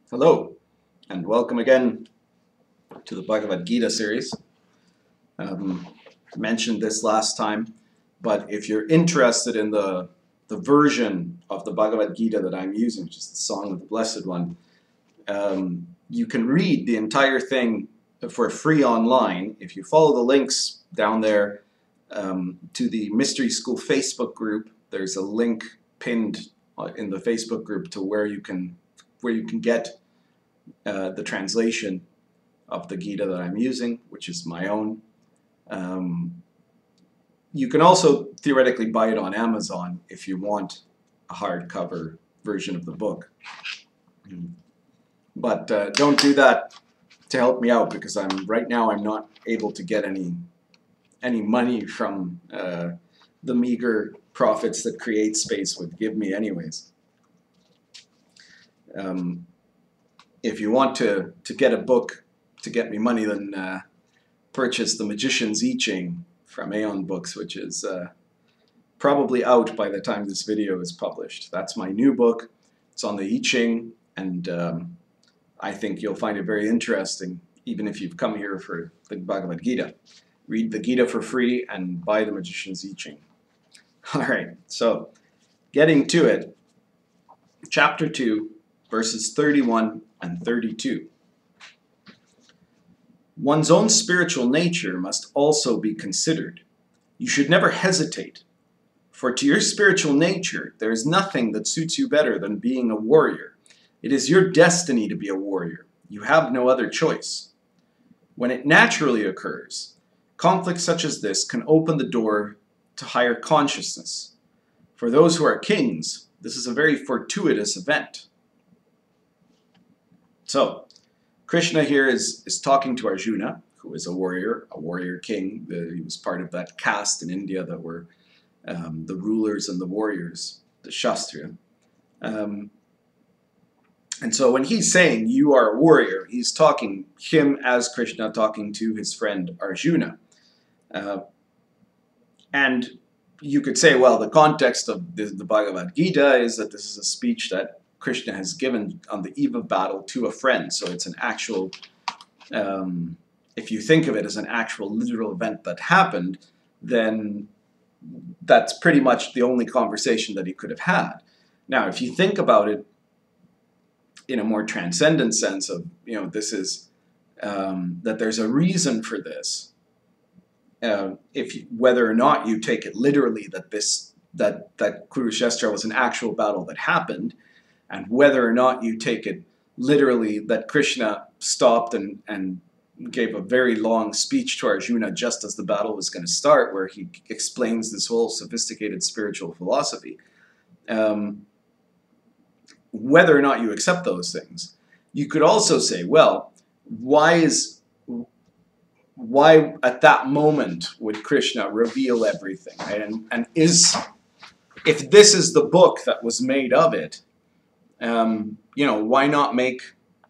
Hello, and welcome again to the Bhagavad Gita series. Mentioned this last time, but if you're interested in the version of the Bhagavad Gita that I'm using, which is the Song of the Blessed One, you can read the entire thing for free online if you follow the links down there to the Mystery School Facebook group. There's a link pinned in the Facebook group to where you can get the translation of the Gita that I'm using, which is my own. You can also theoretically buy it on Amazon if you want a hardcover version of the book. But don't do that to help me out, because right now I'm not able to get any money from the meager profits that CreateSpace would give me anyways. If you want to get a book to get me money, then purchase The Magician's I Ching from Aeon Books, which is probably out by the time this video is published. That's my new book. It's on the I Ching, and I think you'll find it very interesting, even if you've come here for the Bhagavad Gita. Read the Gita for free and buy The Magician's I Ching. All right, so getting to it, chapter 2, verses 31 and 32. One's own spiritual nature must also be considered. You should never hesitate, for to your spiritual nature there is nothing that suits you better than being a warrior. It is your destiny to be a warrior. You have no other choice. When it naturally occurs, conflict such as this can open the door to higher consciousness. For those who are kings, this is a very fortuitous event. So, Krishna here is talking to Arjuna, who is a warrior king. He was part of that caste in India that were the rulers and the warriors, the Kshatriya. And so when he's saying, you are a warrior, he's talking, him as Krishna talking to his friend Arjuna. And you could say, well, the context of the Bhagavad Gita is that this is a speech that Krishna has given on the eve of battle to a friend. So it's an actual, if you think of it as an actual literal event that happened, then that's pretty much the only conversation that he could have had. Now, if you think about it in a more transcendent sense of, this is, that there's a reason for this, whether or not you take it literally that Kurukshetra was an actual battle that happened, and whether or not you take it literally that Krishna stopped and gave a very long speech to Arjuna just as the battle was going to start, where he explains this whole sophisticated spiritual philosophy. Whether or not you accept those things, you could also say, well, why at that moment would Krishna reveal everything, right? And if this is the book that was made of it, why not make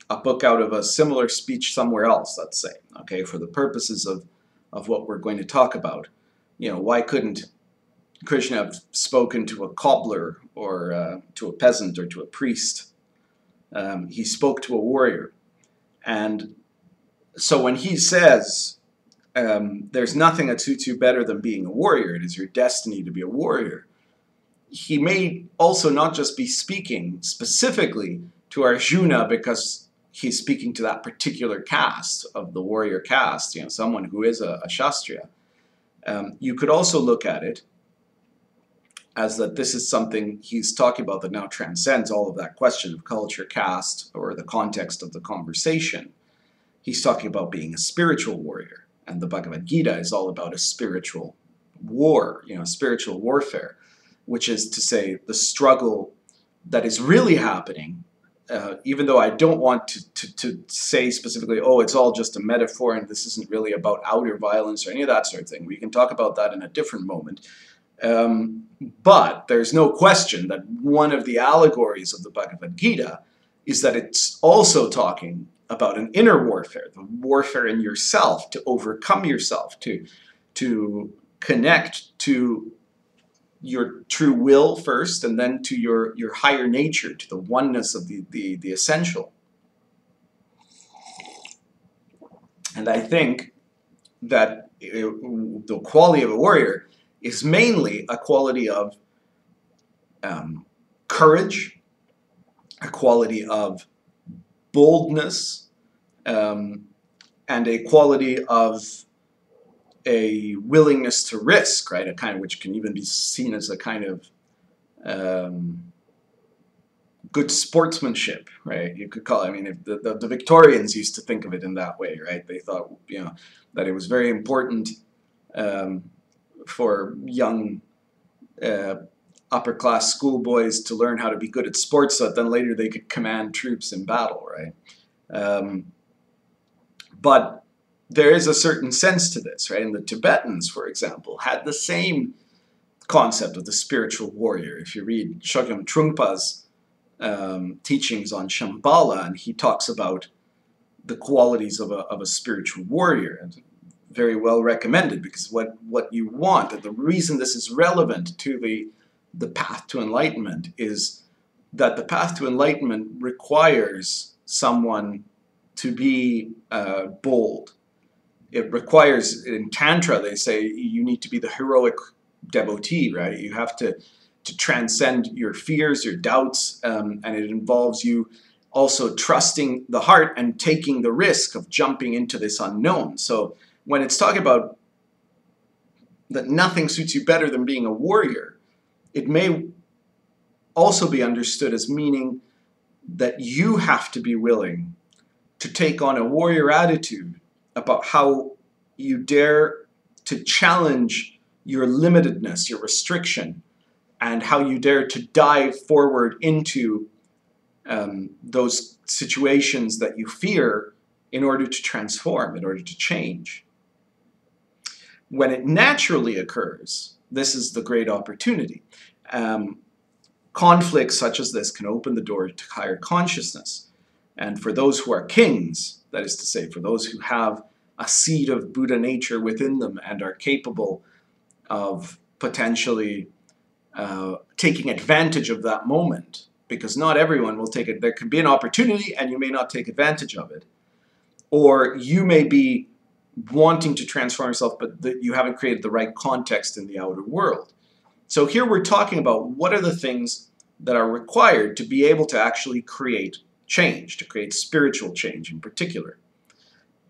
a book out of a similar speech somewhere else, let's say, okay, for the purposes of what we're going to talk about. Why couldn't Krishna have spoken to a cobbler or to a peasant or to a priest? He spoke to a warrior. And so when he says, there's nothing that suits you better than being a warrior, it is your destiny to be a warrior, he may also not just be speaking specifically to Arjuna because he's speaking to that particular caste of the warrior caste, someone who is a Kshatriya. You could also look at it as that this is something he's talking about that now transcends all of that question of culture, caste, or the context of the conversation. He's talking about being a spiritual warrior, and the Bhagavad Gita is all about a spiritual war, spiritual warfare, which is to say the struggle that is really happening, even though I don't want to say specifically, oh, it's all just a metaphor and this isn't really about outer violence or any of that sort of thing. We can talk about that in a different moment. But there's no question that one of the allegories of the Bhagavad Gita is that it's also talking about an inner warfare, the warfare in yourself, to overcome yourself, to connect to your true will first, and then to your higher nature, to the oneness of the essential. And I think that the quality of a warrior is mainly a quality of courage, a quality of boldness, and a quality of a willingness to risk, right? A kind of, which can even be seen as a kind of good sportsmanship, right? You could call it, I mean, if the Victorians used to think of it in that way, right? They thought, you know, that it was very important for young upper class schoolboys to learn how to be good at sports so that then later they could command troops in battle, right? But there is a certain sense to this, right? And the Tibetans, for example, had the same concept of the spiritual warrior. If you read Chogyam Trungpa's teachings on Shambhala, and he talks about the qualities of a spiritual warrior, and very well recommended, because what you want, and the reason this is relevant to the path to enlightenment, is that the path to enlightenment requires someone to be bold. It requires, in Tantra, they say you need to be the heroic devotee, right? You have to transcend your fears, your doubts, and it involves you also trusting the heart and taking the risk of jumping into this unknown. So when it's talking about that nothing suits you better than being a warrior, it may also be understood as meaning that you have to be willing to take on a warrior attitude about how you dare to challenge your limitedness, your restriction, and how you dare to dive forward into those situations that you fear in order to transform, in order to change. When it naturally occurs, this is the great opportunity. Conflicts such as this can open the door to higher consciousness. And for those who are kings, that is to say, for those who have a seed of Buddha nature within them and are capable of potentially taking advantage of that moment, because not everyone will take it. There could be an opportunity and you may not take advantage of it. Or you may be wanting to transform yourself, but you haven't created the right context in the outer world. So here we're talking about what are the things that are required to be able to actually create change, to create spiritual change in particular.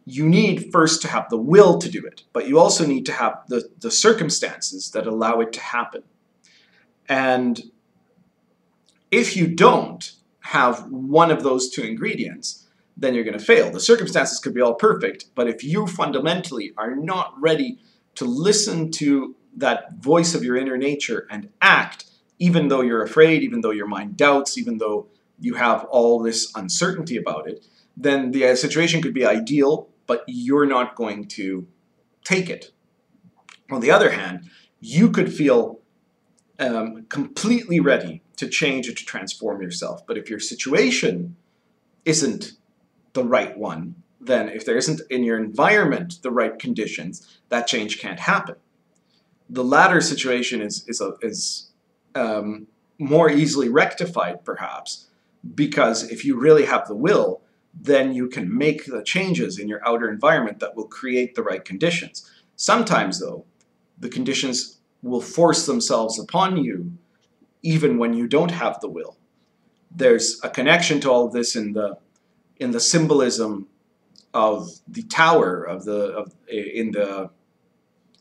You need first to have the will to do it, but you also need to have the circumstances that allow it to happen. And if you don't have one of those two ingredients, then you're going to fail. The circumstances could be all perfect, but if you fundamentally are not ready to listen to that voice of your inner nature and act, even though you're afraid, even though your mind doubts, even though you have all this uncertainty about it, then the situation could be ideal, but you're not going to take it. On the other hand, you could feel completely ready to change or to transform yourself. But if your situation isn't the right one, then if there isn't in your environment the right conditions, that change can't happen. The latter situation is more easily rectified, perhaps, because if you really have the will, then you can make the changes in your outer environment that will create the right conditions. Sometimes, though, the conditions will force themselves upon you even when you don't have the will. There's a connection to all of this in the symbolism of the tower in the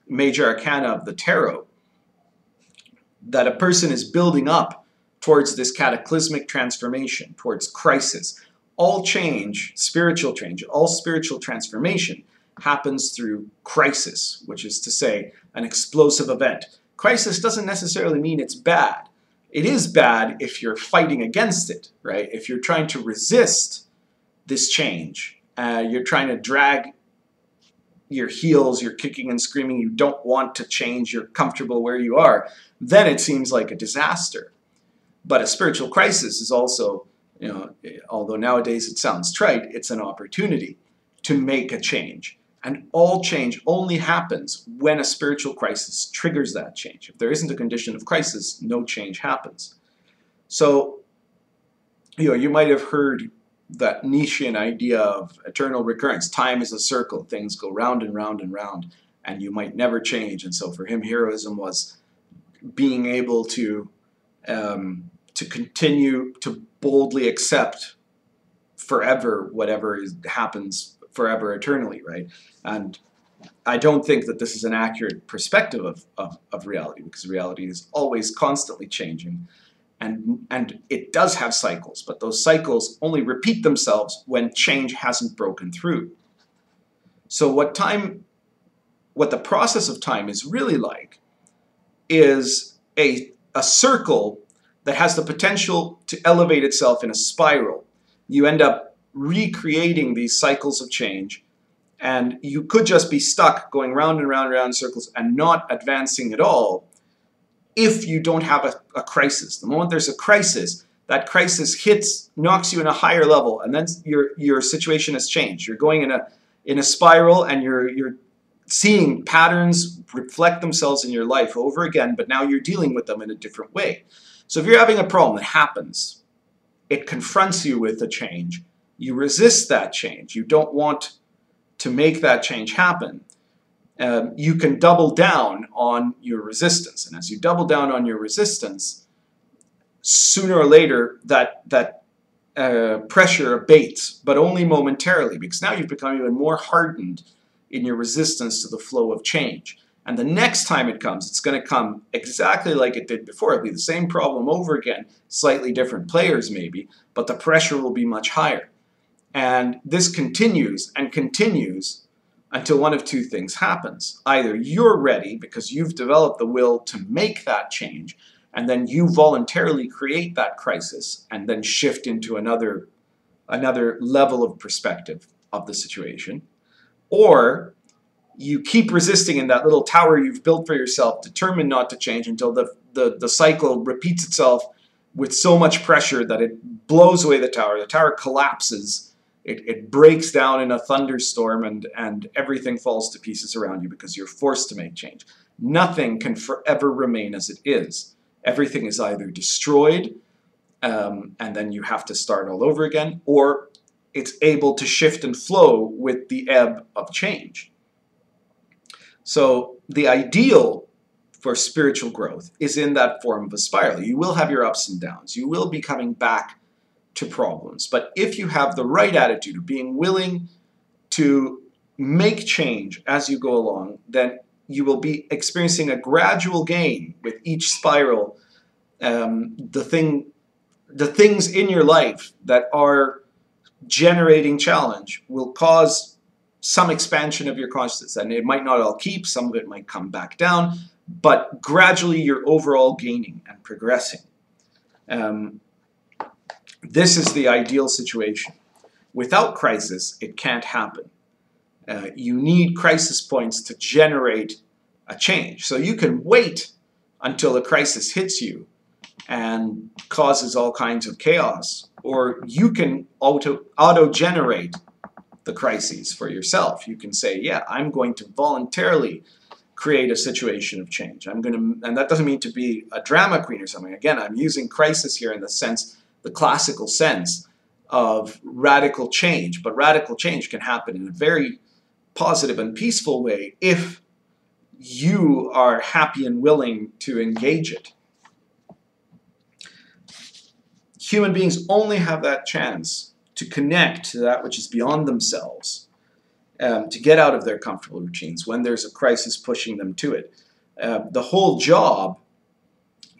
major arcana of the tarot, that a person is building up towards this cataclysmic transformation, towards crisis. All change, spiritual change, all spiritual transformation happens through crisis, which is to say, an explosive event. Crisis doesn't necessarily mean it's bad. It is bad if you're fighting against it, right? If you're trying to resist this change, you're trying to drag your heels, you're kicking and screaming, you don't want to change, you're comfortable where you are, then it seems like a disaster. But a spiritual crisis is also, although nowadays it sounds trite, it's an opportunity to make a change. And all change only happens when a spiritual crisis triggers that change. If there isn't a condition of crisis, no change happens. So, you might have heard that Nietzschean idea of eternal recurrence. Time is a circle. Things go round and round and round, and you might never change. And so for him, heroism was being able to continue to boldly accept forever whatever happens forever eternally, right? And I don't think that this is an accurate perspective of reality, because reality is always constantly changing. And it does have cycles, but those cycles only repeat themselves when change hasn't broken through. So what the process of time is really like is a circle that has the potential to elevate itself in a spiral. You end up recreating these cycles of change, and you could just be stuck going round and round and round in circles and not advancing at all if you don't have a crisis. The moment there's a crisis, that crisis knocks you in a higher level, and then your situation has changed. You're going in a spiral, and you're seeing patterns reflect themselves in your life over again, but now you're dealing with them in a different way. So if you're having a problem that happens, it confronts you with a change. You resist that change. You don't want to make that change happen. You can double down on your resistance. And as you double down on your resistance, sooner or later that pressure abates, but only momentarily, because now you've become even more hardened in your resistance to the flow of change. And the next time it comes, it's going to come exactly like it did before. It'll be the same problem over again, slightly different players maybe, but the pressure will be much higher. And this continues and continues until one of two things happens. Either you're ready because you've developed the will to make that change, and then you voluntarily create that crisis and then shift into another level of perspective of the situation, or you keep resisting in that little tower you've built for yourself, determined not to change until the cycle repeats itself with so much pressure that it blows away the tower. The tower collapses. It breaks down in a thunderstorm, and everything falls to pieces around you because you're forced to make change. Nothing can forever remain as it is. Everything is either destroyed, and then you have to start all over again, or it's able to shift and flow with the ebb of change. So the ideal for spiritual growth is in that form of a spiral. You will have your ups and downs. You will be coming back to problems. But if you have the right attitude of being willing to make change as you go along, then you will be experiencing a gradual gain with each spiral. The things in your life that are generating challenge will cause some expansion of your consciousness, and it might not all keep, some of it might come back down, but gradually you're overall gaining and progressing. This is the ideal situation. Without crisis, it can't happen. You need crisis points to generate a change. So you can wait until a crisis hits you and causes all kinds of chaos, or you can auto-generate the crises for yourself. You can say, yeah, I'm going to voluntarily create a situation of change. And that doesn't mean to be a drama queen or something. Again, I'm using crisis here in the classical sense of radical change, but radical change can happen in a very positive and peaceful way if you are happy and willing to engage it. Human beings only have that chance to connect to that which is beyond themselves, to get out of their comfortable routines when there's a crisis pushing them to it. The whole job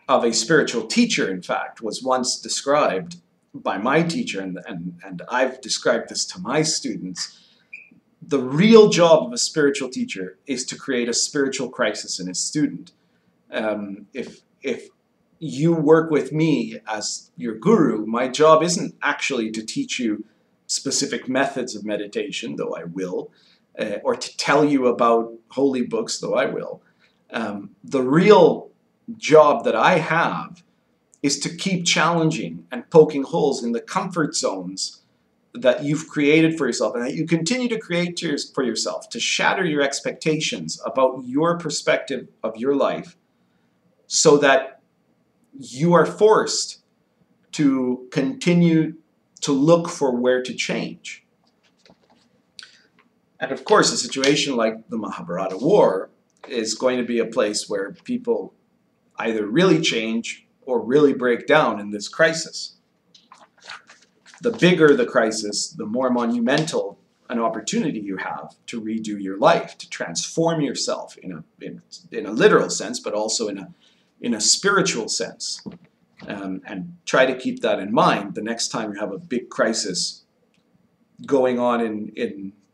of a spiritual teacher, in fact, was once described by my teacher, and I've described this to my students. The real job of a spiritual teacher is to create a spiritual crisis in his student. If you work with me as your guru, my job isn't actually to teach you specific methods of meditation, though I will, or to tell you about holy books, though I will. The real job that I have is to keep challenging and poking holes in the comfort zones that you've created for yourself and that you continue to create for yourself, to shatter your expectations about your perspective of your life so that you are forced to continue to look for where to change. And of course, a situation like the Mahabharata War is going to be a place where people either really change or really break down in this crisis. The bigger the crisis, the more monumental an opportunity you have to redo your life, to transform yourself in a literal sense, but also in a spiritual sense. And try to keep that in mind the next time you have a big crisis going on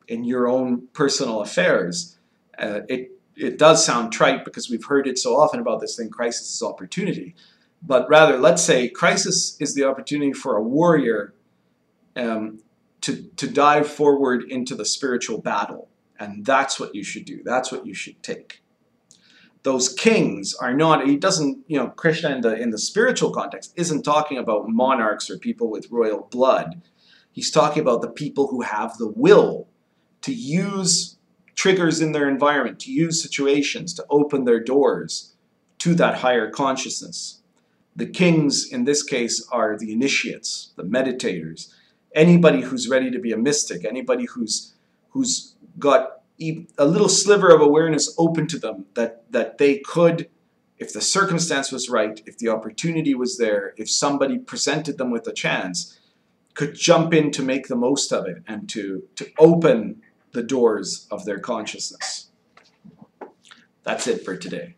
in your own personal affairs. It does sound trite because we've heard it so often about this thing, crisis is opportunity. But rather, let's say crisis is the opportunity for a warrior to dive forward into the spiritual battle. And that's what you should do. That's what you should take. Those kings are not, he doesn't, Krishna in the spiritual context isn't talking about monarchs or people with royal blood. He's talking about the people who have the will to use triggers in their environment, to use situations, to open their doors to that higher consciousness. The kings in this case are the initiates, the meditators, anybody who's ready to be a mystic, anybody who's got a little sliver of awareness open to them that they could, if the circumstance was right, if the opportunity was there, if somebody presented them with a chance, could jump in to make the most of it and to open the doors of their consciousness. That's it for today.